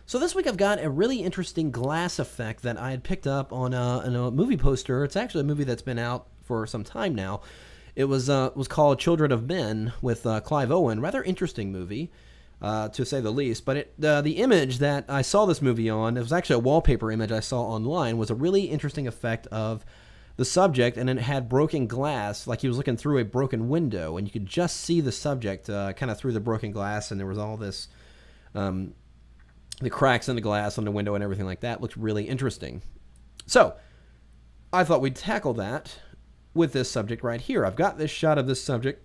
So this week I've got a really interesting glass effect that I had picked up on a movie poster. It's actually a movie that's been out for some time now. It was called Children of Men with Clive Owen. Rather interesting movie, to say the least. But the image that I saw this movie on, it was actually a wallpaper image I saw online, was a really interesting effect of the subject, and it had broken glass, like he was looking through a broken window, and you could just see the subject kind of through the broken glass, and there was all this... the cracks in the glass on the window and everything like that. Looked really interesting. So I thought we'd tackle that with this subject right here. I've got this shot of this subject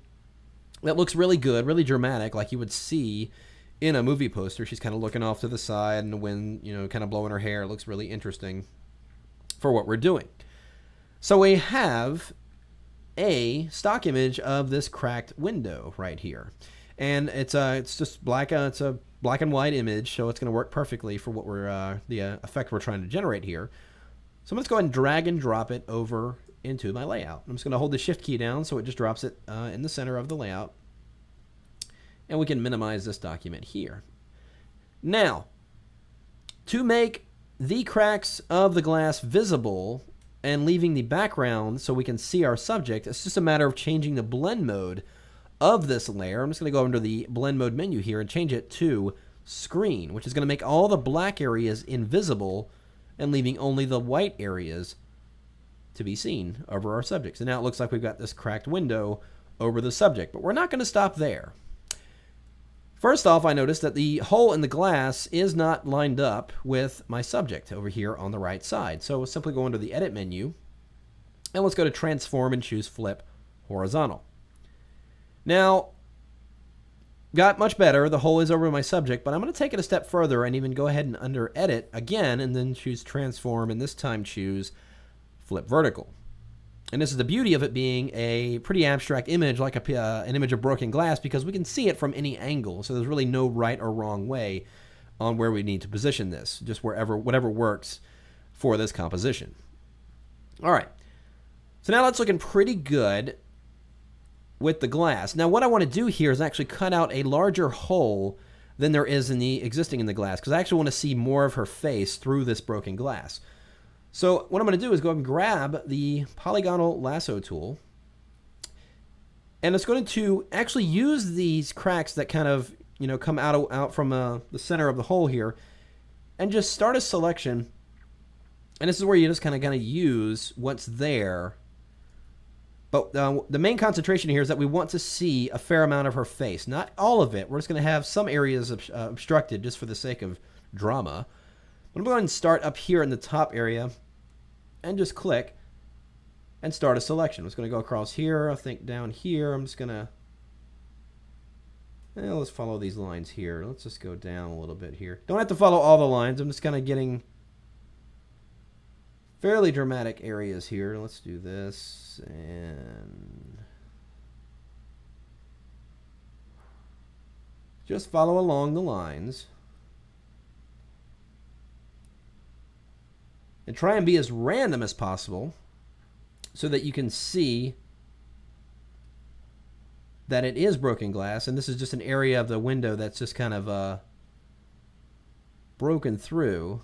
that looks really good, really dramatic, like you would see in a movie poster. She's kind of looking off to the side and the wind, kind of blowing her hair. It looks really interesting for what we're doing. So we have a stock image of this cracked window right here. And it's just black. It's a black and white image, so it's going to work perfectly for what we're the effect we're trying to generate here. So I'm going to go ahead and drag and drop it over into my layout. I'm just going to hold the Shift key down so it just drops it in the center of the layout, and we can minimize this document here. Now, to make the cracks of the glass visible and leaving the background so we can see our subject, it's just a matter of changing the blend mode of this layer. I'm just going to go under the blend mode menu here and change it to screen, which is going to make all the black areas invisible and leaving only the white areas to be seen over our subject. So now it looks like we've got this cracked window over the subject, but we're not going to stop there. First off, I noticed that the hole in the glass is not lined up with my subject over here on the right side. So we'll simply go under the edit menu and let's go to transform and choose flip horizontal. Now, got much better. The hole is over my subject, but I'm going to take it a step further and even go ahead and under edit again and then choose transform and this time choose flip vertical. And this is the beauty of it being a pretty abstract image, like an image of broken glass, because we can see it from any angle. So there's really no right or wrong way on where we need to position this, just whatever works for this composition. All right. So now that's looking pretty good with the glass. Now what I want to do here is actually cut out a larger hole than there is in the existing in the glass, because I actually want to see more of her face through this broken glass. So what I'm going to do is go ahead and grab the polygonal lasso tool, and it's going to actually use these cracks that kind of come out from the center of the hole here, and just start a selection. And this is where you just kind of use what's there. But the main concentration here is that we want to see a fair amount of her face. Not all of it. We're just going to have some areas obstructed just for the sake of drama. But I'm going to start up here in the top area and just click and start a selection. I'm just going to go across here. I think down here. I'm just going to... let's follow these lines here. Let's just go down a little bit here. Don't have to follow all the lines. I'm just kind of getting fairly dramatic areas here. Let's do this and just follow along the lines and try and be as random as possible so that you can see that it is broken glass, and this is just an area of the window that's just kind of broken through.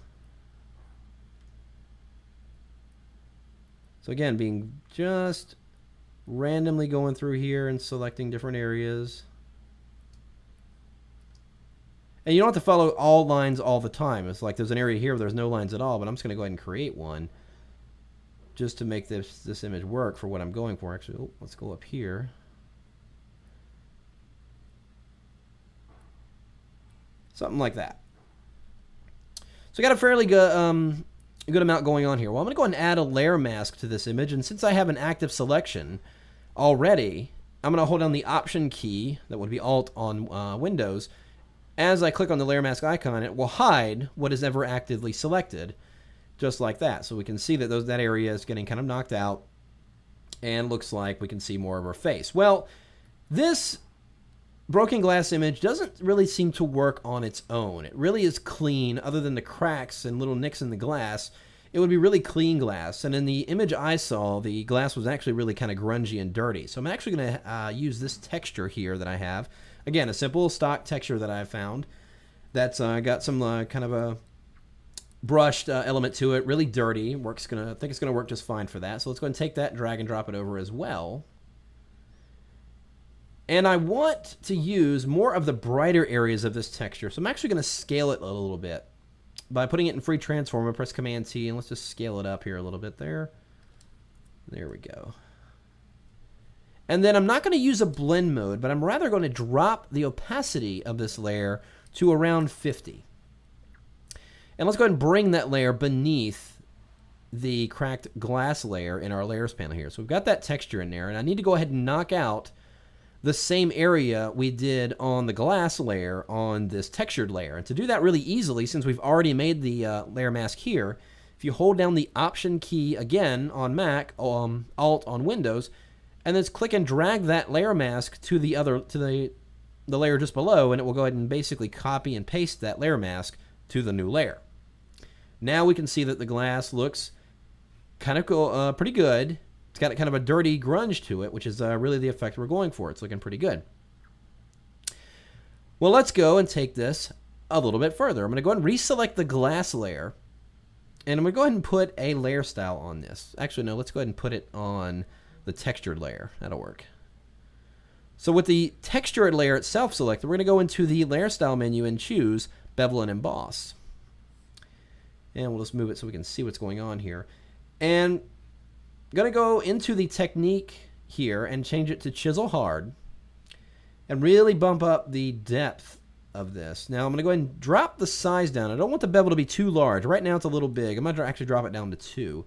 So again, being just randomly going through here and selecting different areas. And you don't have to follow all lines all the time. It's like there's an area here where there's no lines at all, but I'm just going to go ahead and create one just to make this image work for what I'm going for. Actually, let's go up here. Something like that. So I got a fairly good... a good amount going on here. Well, I'm going to go ahead and add a layer mask to this image, and since I have an active selection already, I'm going to hold down the Option key, that would be Alt on Windows. As I click on the layer mask icon, it will hide what is ever actively selected, just like that. So we can see that that area is getting kind of knocked out, and looks like we can see more of her face. Well, this broken glass image doesn't really seem to work on its own. It really is clean, other than the cracks and little nicks in the glass. It would be really clean glass, and in the image I saw, the glass was actually really kind of grungy and dirty. So I'm actually going to use this texture here that I have. Again, a simple stock texture that I found that's got some kind of a brushed element to it, really dirty. I think it's gonna work just fine for that. So let's go ahead and take that, drag and drop it over as well. And I want to use more of the brighter areas of this texture. So I'm actually going to scale it a little bit by putting it in free transform. I press Command T and let's just scale it up here a little bit there. There we go. And then I'm not going to use a blend mode, but I'm rather going to drop the opacity of this layer to around 50. And let's go ahead and bring that layer beneath the cracked glass layer in our layers panel here. So we've got that texture in there, and I need to go ahead and knock out the same area we did on the glass layer on this textured layer. And to do that really easily, since we've already made the layer mask here, if you hold down the Option key again on Mac, Alt on Windows, and then click and drag that layer mask to the layer just below, and it will go ahead and basically copy and paste that layer mask to the new layer. Now we can see that the glass looks kind of pretty good. It's got kind of a dirty grunge to it, which is really the effect we're going for. It's looking pretty good. Well, let's go and take this a little bit further. I'm going to go ahead and reselect the glass layer, and I'm going to go ahead and put a layer style on this. Actually, no, let's go ahead and put it on the textured layer. That'll work. So with the textured layer itself selected, we're going to go into the layer style menu and choose Bevel and Emboss. And we'll just move it so we can see what's going on here. And I'm going to go into the technique here and change it to Chisel Hard and really bump up the depth of this. Now I'm going to go ahead and drop the size down. I don't want the bevel to be too large. Right now it's a little big. I'm going to actually drop it down to 2.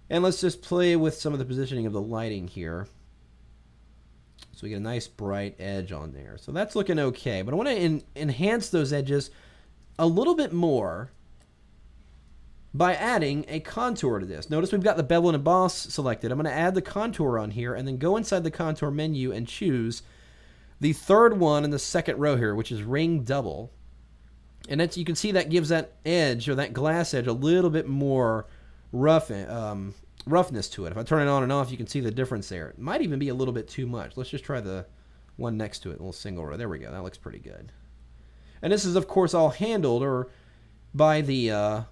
And let's just play with some of the positioning of the lighting here. So we get a nice bright edge on there. So that's looking okay. But I want to enhance those edges a little bit more by adding a contour to this. Notice we've got the Bevel and Emboss selected. I'm going to add the contour on here and then go inside the contour menu and choose the third one in the second row here, which is Ring Double. And that's, you can see that gives that edge, or that glass edge, a little bit more roughness to it. If I turn it on and off, you can see the difference there. It might even be a little bit too much. Let's just try the one next to it, a little single row. There we go. That looks pretty good. And this is, of course, all handled by the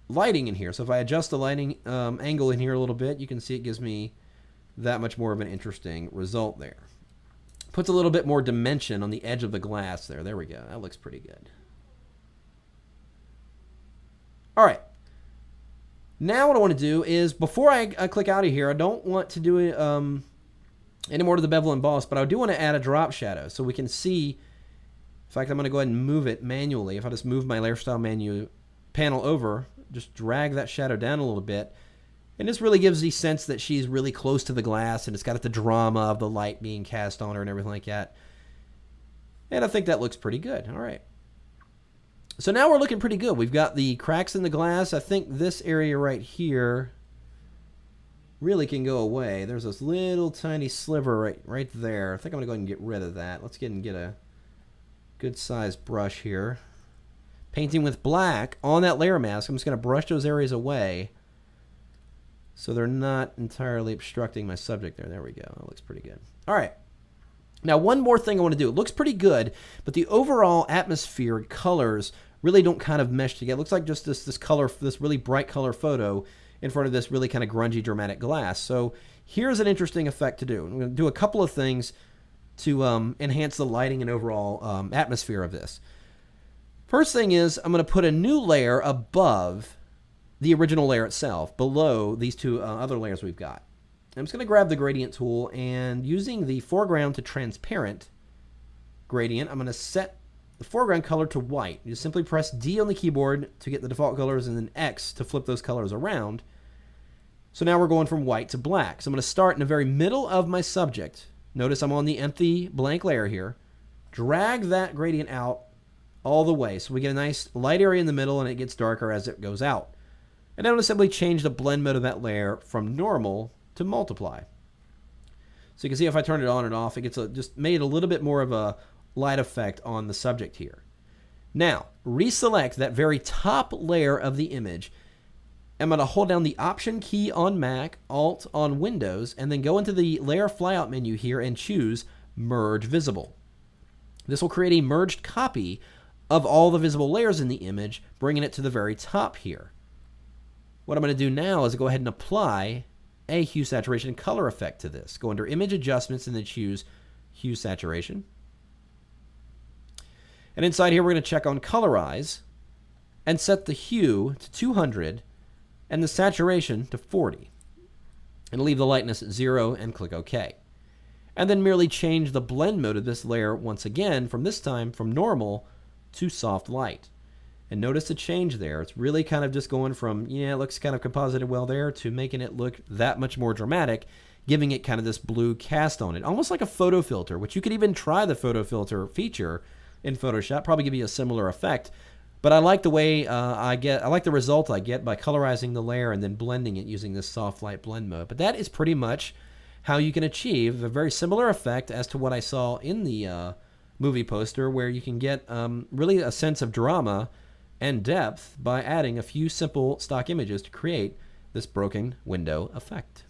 lighting in here. So if I adjust the lighting angle in here a little bit, you can see it gives me that much more of an interesting result there. Puts a little bit more dimension on the edge of the glass there. There we go. That looks pretty good. All right. Now what I want to do is, before I click out of here, I don't want to do any more to the Bevel and Emboss, but I do want to add a drop shadow so we can see. In fact, I'm going to go ahead and move it manually. If I just move my layer style menu panel over, just drag that shadow down a little bit, and this really gives the sense that she's really close to the glass, and it's got the drama of the light being cast on her and everything like that. And I think that looks pretty good. All right. So now we're looking pretty good. We've got the cracks in the glass. I think this area right here really can go away. There's this little tiny sliver right there. I think I'm going to go ahead and get rid of that. Let's get a good sized brush here. Painting with black on that layer mask. I'm just going to brush those areas away so they're not entirely obstructing my subject there. There we go. That looks pretty good. All right. Now, one more thing I want to do. It looks pretty good, but the overall atmosphere and colors really don't kind of mesh together. It looks like just this color, this really bright color photo in front of this really kind of grungy, dramatic glass. So here's an interesting effect to do. I'm going to do a couple of things to enhance the lighting and overall atmosphere of this. First thing is, I'm going to put a new layer above the original layer itself, below these two other layers we've got. I'm just going to grab the gradient tool, and using the foreground to transparent gradient, I'm going to set the foreground color to white. You simply press D on the keyboard to get the default colors, and then X to flip those colors around. So now we're going from white to black. So I'm going to start in the very middle of my subject. Notice I'm on the empty blank layer here. Drag that gradient out all the way. So we get a nice light area in the middle, and it gets darker as it goes out. And I'm going to simply change the blend mode of that layer from normal to multiply. So you can see if I turn it on and off, it gets just made a little bit more of a light effect on the subject here. Now, reselect that very top layer of the image. I'm going to hold down the Option key on Mac, Alt on Windows, and then go into the Layer Flyout menu here and choose Merge Visible. This will create a merged copy of all the visible layers in the image, bringing it to the very top here. What I'm going to do now is go ahead and apply a hue, saturation, and color effect to this. Go under Image Adjustments and then choose Hue, Saturation. And inside here, we're going to check on Colorize and set the hue to 200 and the saturation to 40. And leave the lightness at 0 and click OK. And then merely change the blend mode of this layer once again, from this time from normal to soft light. And notice the change there. It's really kind of just going from, yeah, it looks kind of composited well there, to making it look that much more dramatic, giving it kind of this blue cast on it, almost like a photo filter, which you could even try the photo filter feature in Photoshop, probably give you a similar effect. But I like the way I like the result I get by colorizing the layer and then blending it using this soft light blend mode. But that is pretty much how you can achieve a very similar effect as to what I saw in the movie poster, where you can get really a sense of drama and depth by adding a few simple stock images to create this broken window effect.